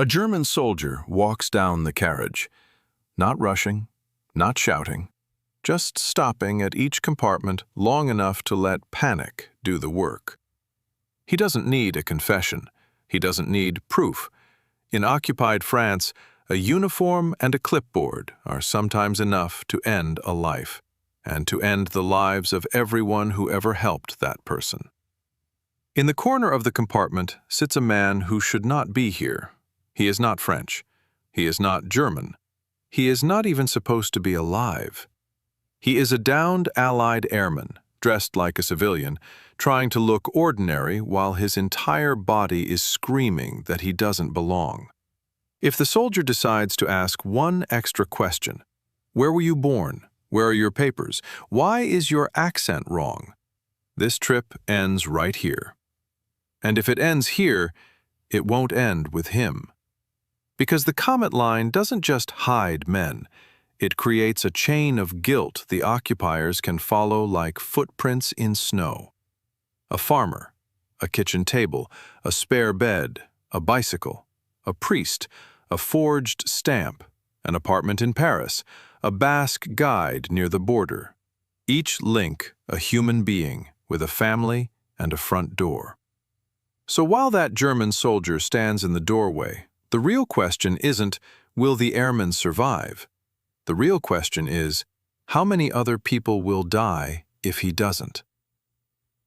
A German soldier walks down the carriage, not rushing, not shouting, just stopping at each compartment long enough to let panic do the work. He doesn't need a confession. He doesn't need proof. In occupied France, a uniform and a clipboard are sometimes enough to end a life, and to end the lives of everyone who ever helped that person. In the corner of the compartment sits a man who should not be here. He is not French. He is not German. He is not even supposed to be alive. He is a downed Allied airman, dressed like a civilian, trying to look ordinary while his entire body is screaming that he doesn't belong. If the soldier decides to ask one extra question, "Where were you born? Where are your papers? Why is your accent wrong?" this trip ends right here. And if it ends here, it won't end with him. Because the Comet Line doesn't just hide men. It creates a chain of guilt the occupiers can follow like footprints in snow. A farmer, a kitchen table, a spare bed, a bicycle, a priest, a forged stamp, an apartment in Paris, a Basque guide near the border. Each link a human being with a family and a front door. So while that German soldier stands in the doorway, the real question isn't, will the airman survive? The real question is, how many other people will die if he doesn't?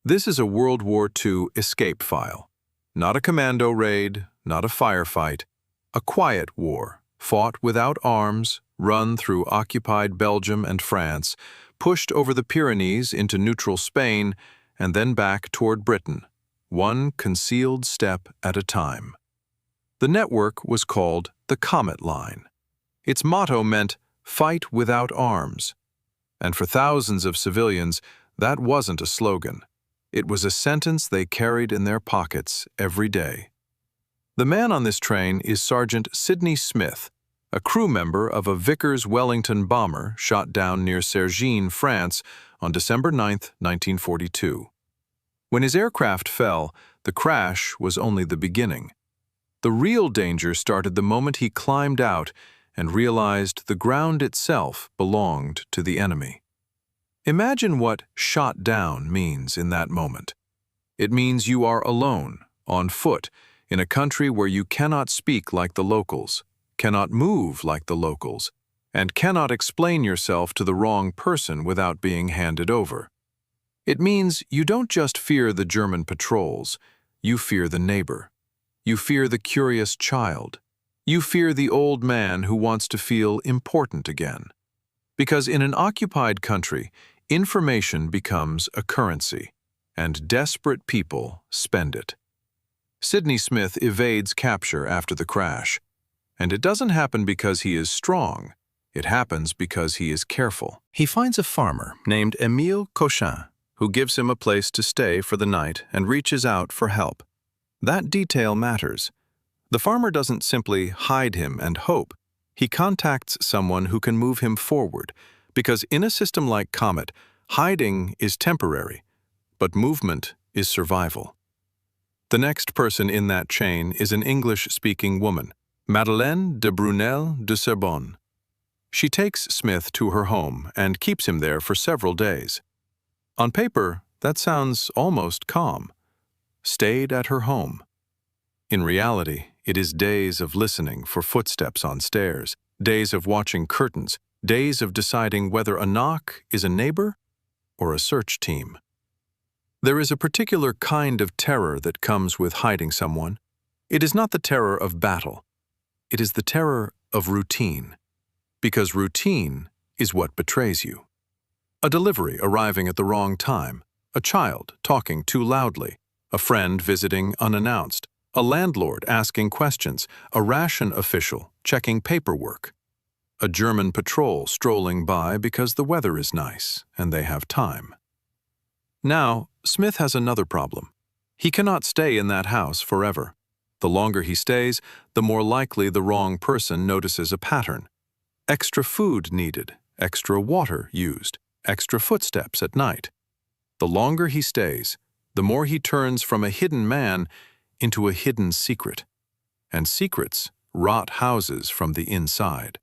This is a World War II escape file. Not a commando raid, not a firefight. A quiet war, fought without arms, run through occupied Belgium and France, pushed over the Pyrenees into neutral Spain, and then back toward Britain, one concealed step at a time. The network was called the Comet Line. Its motto meant, "Fight without arms." And for thousands of civilians, that wasn't a slogan. It was a sentence they carried in their pockets every day. The man on this train is Sergeant Sidney Smith, a crew member of a Vickers Wellington bomber shot down near Sergines, France, on December 9, 1942. When his aircraft fell, the crash was only the beginning. The real danger started the moment he climbed out and realized the ground itself belonged to the enemy. Imagine what "shot down" means in that moment. It means you are alone, on foot, in a country where you cannot speak like the locals, cannot move like the locals, and cannot explain yourself to the wrong person without being handed over. It means you don't just fear the German patrols, you fear the neighbor. You fear the curious child. You fear the old man who wants to feel important again. Because in an occupied country, information becomes a currency, and desperate people spend it. Sidney Smith evades capture after the crash. And it doesn't happen because he is strong. It happens because he is careful. He finds a farmer named Émile Cochin, who gives him a place to stay for the night and reaches out for help. That detail matters. The farmer doesn't simply hide him and hope. He contacts someone who can move him forward, because in a system like Comet, hiding is temporary, but movement is survival. The next person in that chain is an English-speaking woman, Madeleine de Brunel de Serbonne. She takes Smith to her home and keeps him there for several days. On paper, that sounds almost calm. Stayed at her home. In reality, it is days of listening for footsteps on stairs, days of watching curtains, days of deciding whether a knock is a neighbor or a search team. There is a particular kind of terror that comes with hiding someone. It is not the terror of battle. It is the terror of routine. Because routine is what betrays you. A delivery arriving at the wrong time, a child talking too loudly, a friend visiting unannounced, a landlord asking questions, a ration official checking paperwork, a German patrol strolling by because the weather is nice and they have time. Now, Smith has another problem. He cannot stay in that house forever. The longer he stays, the more likely the wrong person notices a pattern. Extra food needed, extra water used, extra footsteps at night. The longer he stays, the more he turns from a hidden man into a hidden secret. And secrets rot houses from the inside.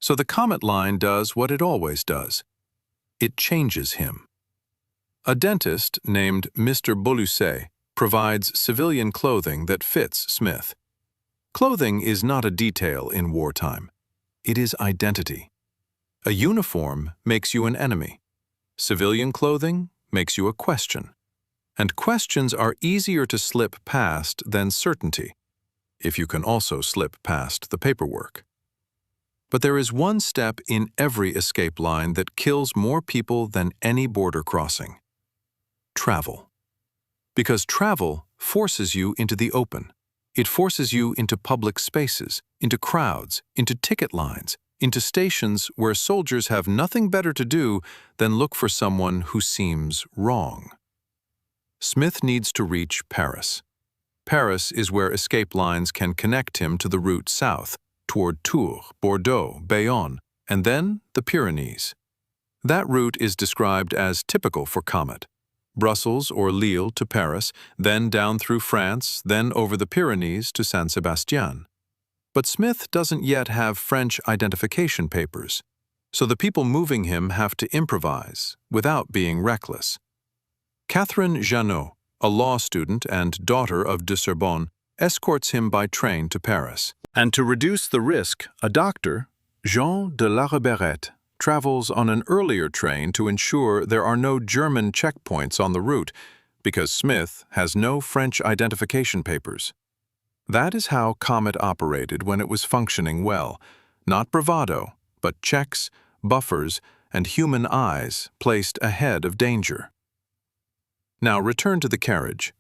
So the Comet Line does what it always does. It changes him. A dentist named Mr. Boluset provides civilian clothing that fits Smith. Clothing is not a detail in wartime. It is identity. A uniform makes you an enemy. Civilian clothing makes you a question. And questions are easier to slip past than certainty, if you can also slip past the paperwork. But there is one step in every escape line that kills more people than any border crossing. Travel. Because travel forces you into the open. It forces you into public spaces, into crowds, into ticket lines, into stations where soldiers have nothing better to do than look for someone who seems wrong. Smith needs to reach Paris. Paris is where escape lines can connect him to the route south, toward Tours, Bordeaux, Bayonne, and then the Pyrenees. That route is described as typical for Comet. Brussels or Lille to Paris, then down through France, then over the Pyrenees to San Sebastian. But Smith doesn't yet have French identification papers, so the people moving him have to improvise without being reckless. Catherine Jeannot, a law student and daughter of de Sorbonne, escorts him by train to Paris. And to reduce the risk, a doctor, Jean de la Reberette, travels on an earlier train to ensure there are no German checkpoints on the route, because Smith has no French identification papers. That is how Comet operated when it was functioning well. Not bravado, but checks, buffers, and human eyes placed ahead of danger. Now return to the carriage.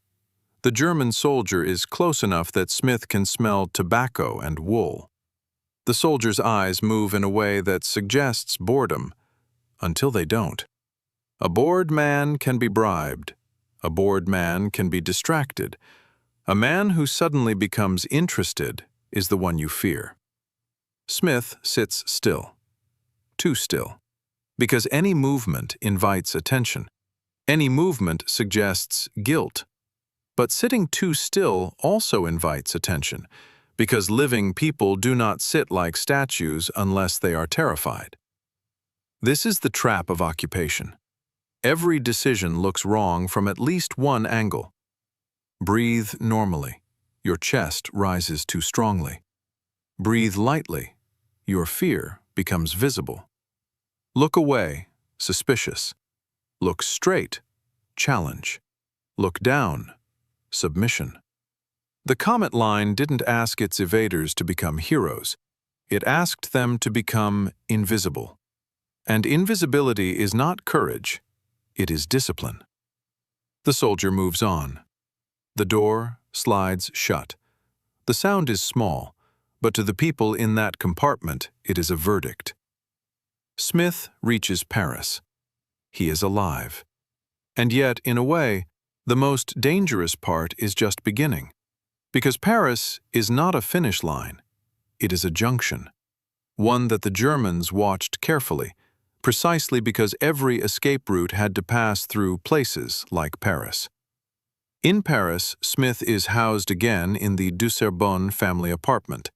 The German soldier is close enough that Smith can smell tobacco and wool. The soldier's eyes move in a way that suggests boredom, until they don't. A bored man can be bribed. A bored man can be distracted. A man who suddenly becomes interested is the one you fear. Smith sits still. Too still. Because any movement invites attention. Any movement suggests guilt. But sitting too still also invites attention, because living people do not sit like statues unless they are terrified. This is the trap of occupation. Every decision looks wrong from at least one angle. Breathe normally. Your chest rises too strongly. Breathe lightly. Your fear becomes visible. Look away, suspicious. Look straight, challenge. Look down, submission. The Comet Line didn't ask its evaders to become heroes. It asked them to become invisible. And invisibility is not courage, it is discipline. The soldier moves on. The door slides shut. The sound is small, but to the people in that compartment, it is a verdict. Smith reaches Paris. He is alive. And yet, in a way, the most dangerous part is just beginning. Because Paris is not a finish line. It is a junction. One that the Germans watched carefully, precisely because every escape route had to pass through places like Paris. In Paris, Smith is housed again in the de Sorbonne family apartment.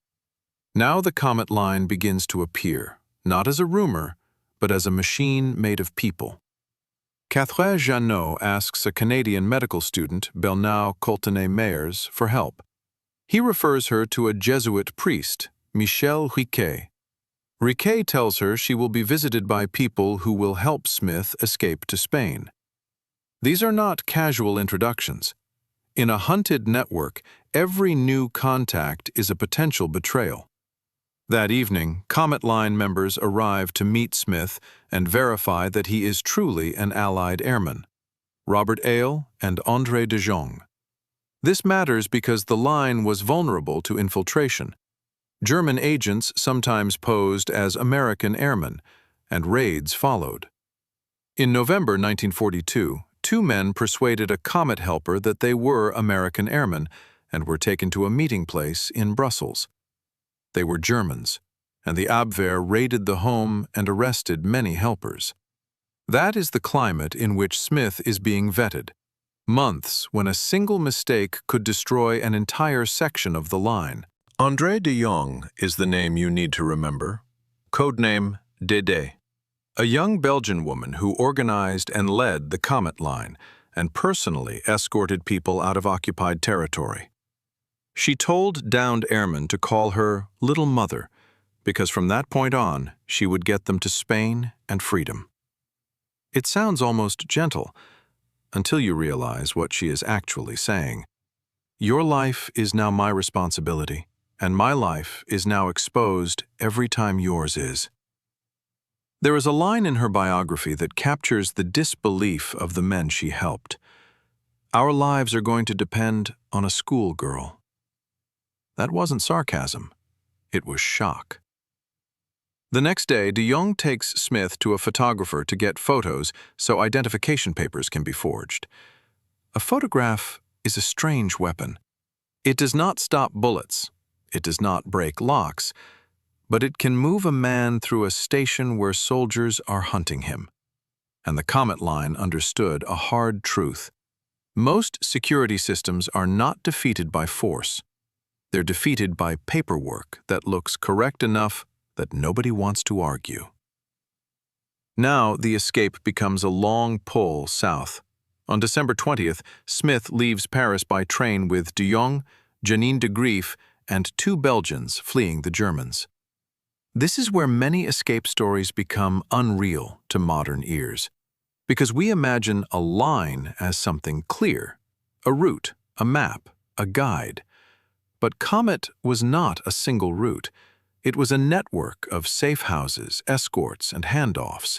Now the Comet Line begins to appear, not as a rumor, but as a machine made of people. Catherine Jeannot asks a Canadian medical student, Bernard Coultenay-Meyers, for help. He refers her to a Jesuit priest, Michel Riquet. Riquet tells her she will be visited by people who will help Smith escape to Spain. These are not casual introductions. In a hunted network, every new contact is a potential betrayal. That evening, Comet Line members arrive to meet Smith and verify that he is truly an Allied airman, Robert Eyal and André de Jong. This matters because the line was vulnerable to infiltration. German agents sometimes posed as American airmen, and raids followed. In November 1942, two men persuaded a Comet helper that they were American airmen and were taken to a meeting place in Brussels. They were Germans, and the Abwehr raided the home and arrested many helpers. That is the climate in which Smith is being vetted. Months when a single mistake could destroy an entire section of the line. André de Jong is the name you need to remember, codename Dédé, a young Belgian woman who organized and led the Comet Line and personally escorted people out of occupied territory. She told downed airmen to call her Little Mother, because from that point on, she would get them to Spain and freedom. It sounds almost gentle, until you realize what she is actually saying. Your life is now my responsibility, and my life is now exposed every time yours is. There is a line in her biography that captures the disbelief of the men she helped. Our lives are going to depend on a schoolgirl. That wasn't sarcasm. It was shock. The next day, de Jong takes Smith to a photographer to get photos so identification papers can be forged. A photograph is a strange weapon. It does not stop bullets. It does not break locks, but it can move a man through a station where soldiers are hunting him. And the Comet Line understood a hard truth. Most security systems are not defeated by force. They're defeated by paperwork that looks correct enough that nobody wants to argue. Now the escape becomes a long pull south. On December 20th, Smith leaves Paris by train with de Jong, Janine de Grief, and 2 Belgians fleeing the Germans. This is where many escape stories become unreal to modern ears, because we imagine a line as something clear, a route, a map, a guide. But Comet was not a single route. It was a network of safe houses, escorts, and handoffs.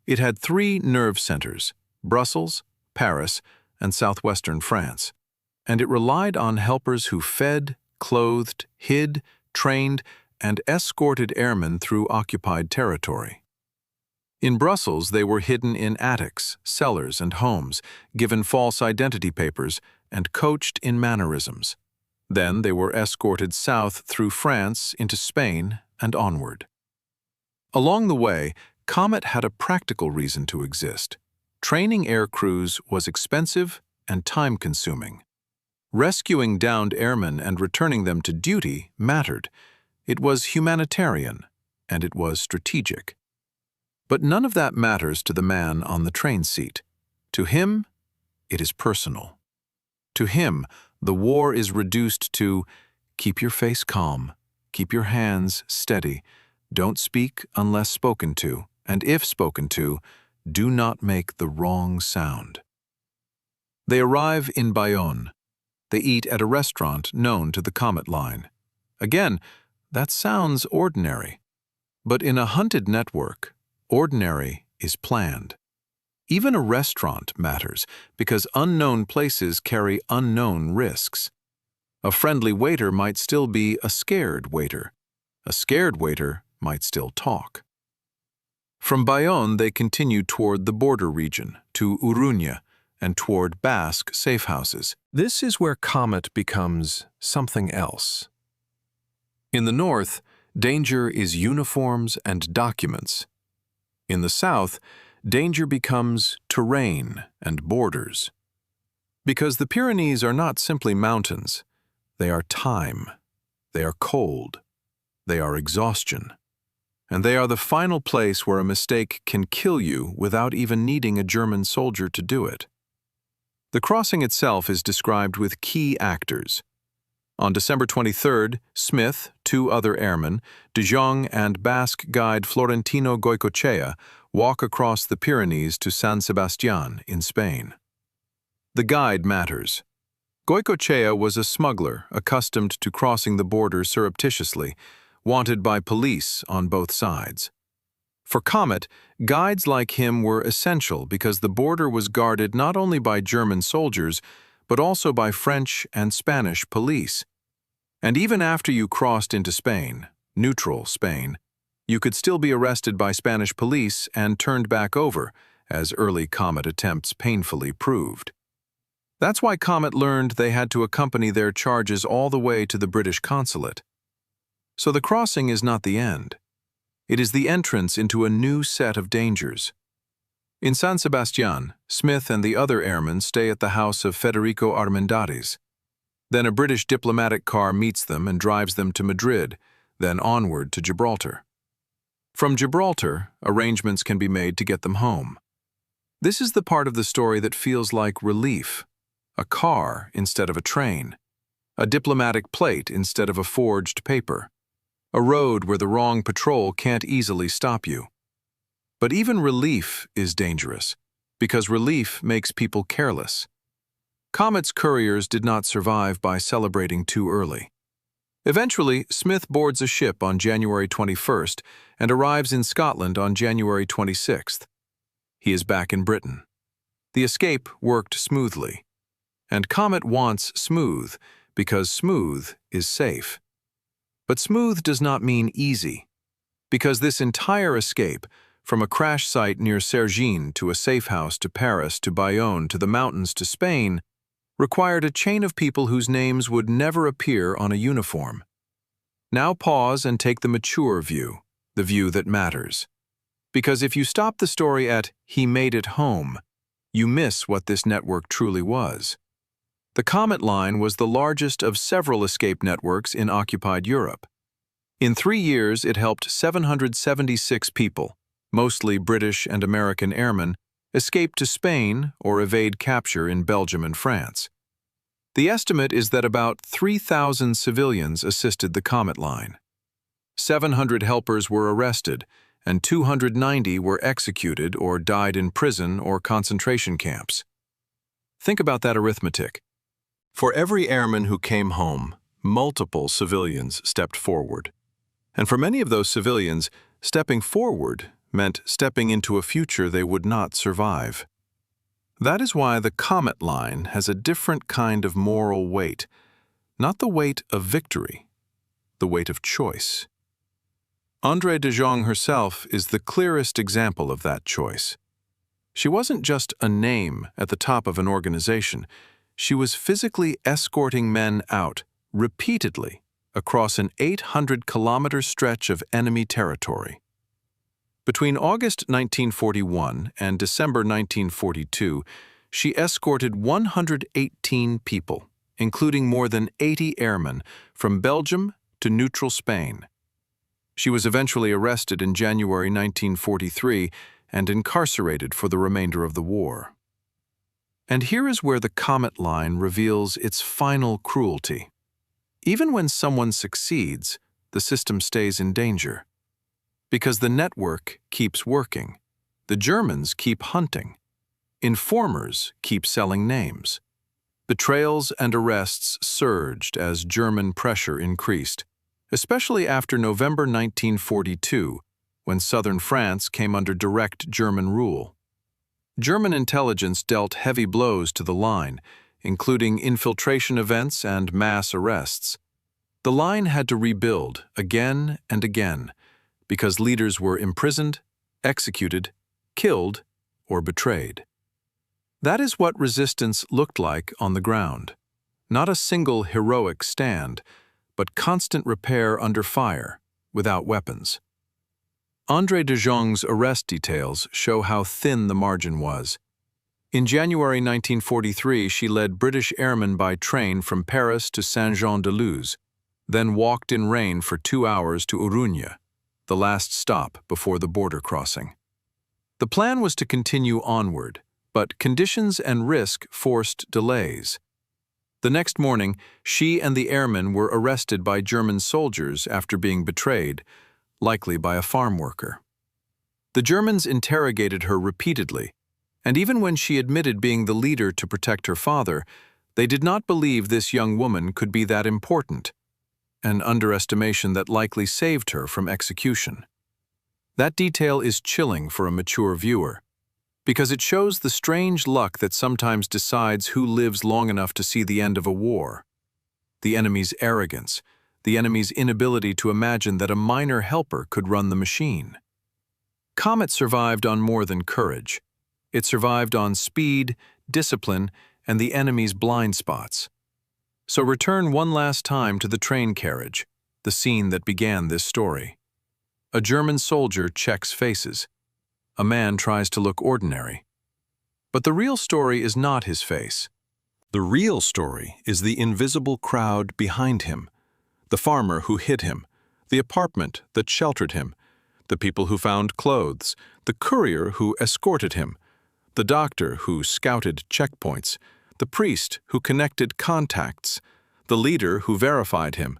It had 3 nerve centers, Brussels, Paris, and southwestern France, and it relied on helpers who fed, clothed, hid, trained, and escorted airmen through occupied territory. In Brussels, they were hidden in attics, cellars, and homes, given false identity papers, and coached in mannerisms. Then they were escorted south through France into Spain and onward. Along the way, Comet had a practical reason to exist. Training air crews was expensive and time-consuming. Rescuing downed airmen and returning them to duty mattered. It was humanitarian, and it was strategic. But none of that matters to the man on the train seat. To him, it is personal. To him, the war is reduced to keep your face calm, keep your hands steady, don't speak unless spoken to, and if spoken to, do not make the wrong sound. They arrive in Bayonne. They eat at a restaurant known to the Comet Line. Again, that sounds ordinary. But in a hunted network, ordinary is planned. Even a restaurant matters because unknown places carry unknown risks. A friendly waiter might still be a scared waiter. A scared waiter might still talk. From Bayonne, they continue toward the border region, to Urugne, and toward Basque safe houses. This is where Comet becomes something else. In the north, danger is uniforms and documents. In the south, danger becomes terrain and borders. Because the Pyrenees are not simply mountains, they are time, they are cold, they are exhaustion, and they are the final place where a mistake can kill you without even needing a German soldier to do it. The crossing itself is described with key actors. On December 23rd, Smith, 2 other airmen, de Jong and Basque guide Florentino Goicoechea walk across the Pyrenees to San Sebastian in Spain. The guide matters. Goicoechea was a smuggler accustomed to crossing the border surreptitiously, wanted by police on both sides. For Comet, guides like him were essential because the border was guarded not only by German soldiers, but also by French and Spanish police. And even after you crossed into Spain, neutral Spain, you could still be arrested by Spanish police and turned back over, as early Comet attempts painfully proved. That's why Comet learned they had to accompany their charges all the way to the British consulate. So the crossing is not the end. It is the entrance into a new set of dangers. In San Sebastian, Smith and the other airmen stay at the house of Federico Armendáriz. Then a British diplomatic car meets them and drives them to Madrid, then onward to Gibraltar. From Gibraltar, arrangements can be made to get them home. This is the part of the story that feels like relief. A car instead of a train. A diplomatic plate instead of a forged paper. A road where the wrong patrol can't easily stop you. But even relief is dangerous, because relief makes people careless. Comet's couriers did not survive by celebrating too early. Eventually, Smith boards a ship on January 21st and arrives in Scotland on January 26th. He is back in Britain. The escape worked smoothly. And Comet wants smooth, because smooth is safe. But smooth does not mean easy, because this entire escape, from a crash site near Sergines to a safe house to Paris to Bayonne to the mountains to Spain, required a chain of people whose names would never appear on a uniform. Now pause and take the mature view, the view that matters. Because if you stop the story at "he made it home," you miss what this network truly was. The Comet Line was the largest of several escape networks in occupied Europe. In 3 years, it helped 776 people, mostly British and American airmen, escape to Spain or evade capture in Belgium and France. The estimate is that about 3,000 civilians assisted the Comet Line. 700 helpers were arrested, and 290 were executed or died in prison or concentration camps. Think about that arithmetic. For every airman who came home, multiple civilians stepped forward. And for many of those civilians, stepping forward meant stepping into a future they would not survive. That is why the Comet Line has a different kind of moral weight, not the weight of victory, the weight of choice. André de Jong herself is the clearest example of that choice. She wasn't just a name at the top of an organization. She was physically escorting men out, repeatedly, across an 800-kilometer stretch of enemy territory. Between August 1941 and December 1942, she escorted 118 people, including more than 80 airmen, from Belgium to neutral Spain. She was eventually arrested in January 1943 and incarcerated for the remainder of the war. And here is where the Comet Line reveals its final cruelty. Even when someone succeeds, the system stays in danger. Because the network keeps working. The Germans keep hunting. Informers keep selling names. Betrayals and arrests surged as German pressure increased, especially after November 1942, when southern France came under direct German rule. German intelligence dealt heavy blows to the line, including infiltration events and mass arrests. The line had to rebuild again and again, because leaders were imprisoned, executed, killed, or betrayed. That is what resistance looked like on the ground. Not a single heroic stand, but constant repair under fire, without weapons. André de Jong's arrest details show how thin the margin was. In January 1943, she led British airmen by train from Paris to Saint-Jean-de-Luz, then walked in rain for 2 hours to Urrugne, the last stop before the border crossing. The plan was to continue onward, but conditions and risk forced delays. The next morning, she and the airmen were arrested by German soldiers after being betrayed, likely by a farm worker. The Germans interrogated her repeatedly, and even when she admitted being the leader to protect her father, they did not believe this young woman could be that important, an underestimation that likely saved her from execution. That detail is chilling for a mature viewer, because it shows the strange luck that sometimes decides who lives long enough to see the end of a war. The enemy's arrogance, the enemy's inability to imagine that a minor helper could run the machine. Comet survived on more than courage. It survived on speed, discipline, and the enemy's blind spots. So return one last time to the train carriage, the scene that began this story. A German soldier checks faces. A man tries to look ordinary. But the real story is not his face. The real story is the invisible crowd behind him, the farmer who hid him, the apartment that sheltered him, the people who found clothes, the courier who escorted him, the doctor who scouted checkpoints, the priest who connected contacts, the leader who verified him,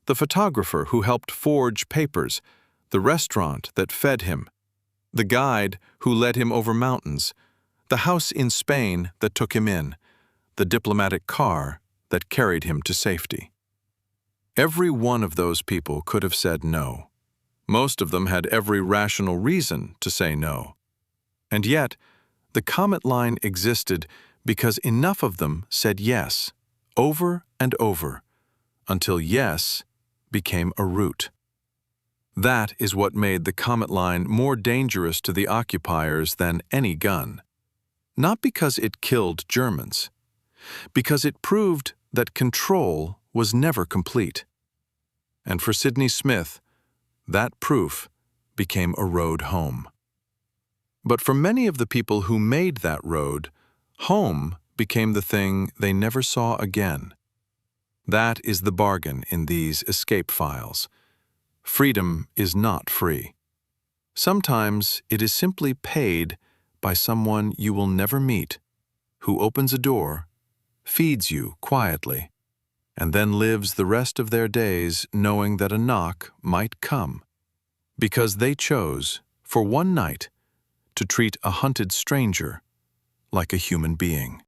the photographer who helped forge papers, the restaurant that fed him, the guide who led him over mountains, the house in Spain that took him in, the diplomatic car that carried him to safety. Every one of those people could have said no. Most of them had every rational reason to say no. And yet, the Comet Line existed because enough of them said yes, over and over, until yes became a route. That is what made the Comet Line more dangerous to the occupiers than any gun. Not because it killed Germans, because it proved that control was never complete. And for Sidney Smith, that proof became a road home. But for many of the people who made that road, home became the thing they never saw again. That is the bargain in these escape files. Freedom is not free. Sometimes it is simply paid by someone you will never meet, who opens a door, feeds you quietly, and then lives the rest of their days knowing that a knock might come, because they chose, for one night, to treat a hunted stranger like a human being.